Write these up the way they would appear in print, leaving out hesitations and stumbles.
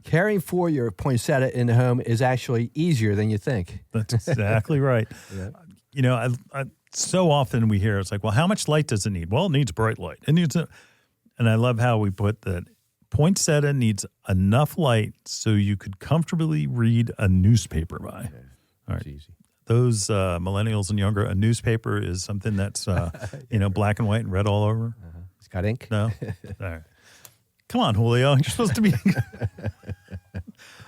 caring for your poinsettia in the home is actually easier than you think. That's exactly right. Yeah. You know, I so often we hear it's like, well, how much light does it need? Well, it needs bright light. It needs and I love how we put that poinsettia needs enough light so you could comfortably read a newspaper by. Yeah, All right. easy. Those millennials and younger, a newspaper is something that's, black and white and red all over. It's got ink. No? All right. Come on, Julio. You're supposed to be.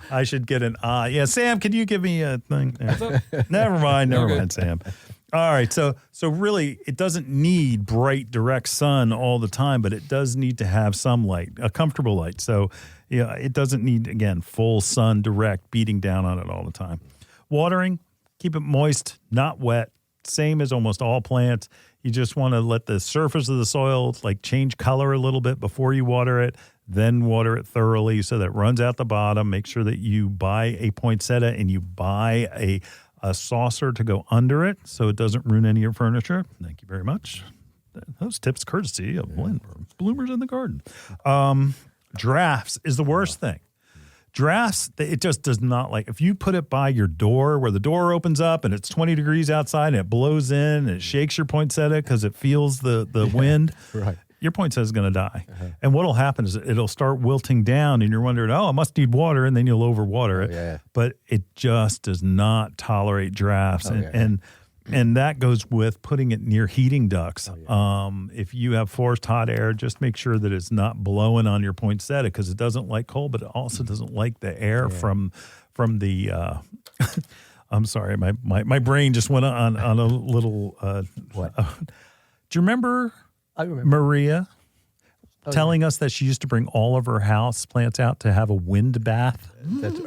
I should get an yeah, Sam, can you give me a thing? Never mind, Sam. All right. So really, it doesn't need bright, direct sun all the time, but it does need to have some light, a comfortable light. So, yeah, it doesn't need, again, full sun direct beating down on it all the time. Watering, keep it moist, not wet. Same as almost all plants. You just want to let the surface of the soil change color a little bit before you water it, then water it thoroughly so that it runs out the bottom. Make sure that you buy a poinsettia and you buy a saucer to go under it so it doesn't ruin any of your furniture. Thank you very much. Those tips courtesy of Len from Bloomers in the Garden. Drafts is the worst thing. Drafts, it just does not if you put it by your door where the door opens up and it's 20 degrees outside and it blows in and it shakes your poinsettia because it feels the wind, Right. your poinsettia is going to die. And what will happen is it'll start wilting down and you're wondering, oh, it must need water, and then you'll overwater it. Yeah. But it just does not tolerate drafts. And that goes with putting it near heating ducts. If you have forced hot air, just make sure that it's not blowing on your poinsettia because it doesn't like cold, but it also doesn't like the air from the I'm sorry, my brain just went on a little What? Do you remember I remember. Maria telling us that she used to bring all of her house plants out to have a wind bath? That's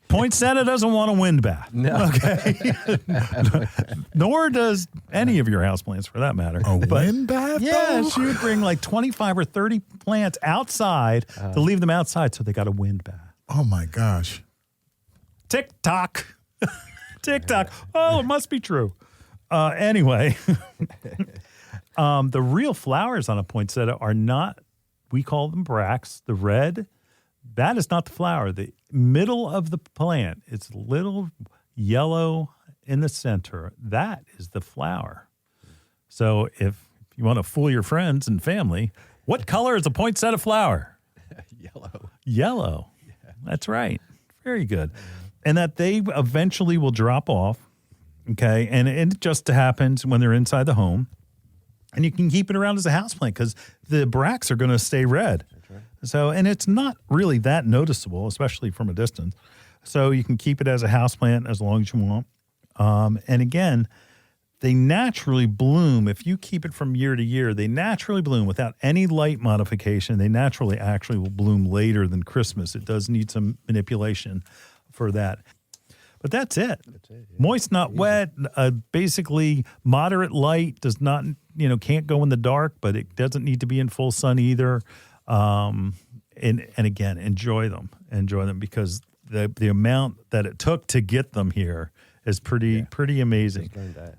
Poinsettia doesn't want a wind bath. No. Okay. Nor does any of your houseplants for that matter. Wind bath? Yeah, though? she would bring 25 or 30 plants outside to leave them outside so they got a wind bath. Oh, my gosh. Tick-tock. Tick-tock. Oh, it must be true. Anyway, the real flowers on a poinsettia are not, we call them bracts, the red. That is not the flower. The middle of the plant, it's little yellow in the center. That is the flower. So if you want to fool your friends and family, what color is a poinsettia flower? Yellow. Yellow. Yeah. That's right. Very good. And that they eventually will drop off, okay? And it just happens when they're inside the home. And you can keep it around as a houseplant because the bracts are going to stay red. That's right. So, and it's not really that noticeable, especially from a distance. So you can keep it as a houseplant as long as you want. And again, they naturally bloom. If you keep it from year to year, they naturally bloom without any light modification. They naturally actually will bloom later than Christmas. It does need some manipulation for that. But that's it. Yeah. Moist, not wet. Basically, moderate light does not, can't go in the dark, but it doesn't need to be in full sun either. And again, enjoy them because the amount that it took to get them here is pretty amazing. Just learned that.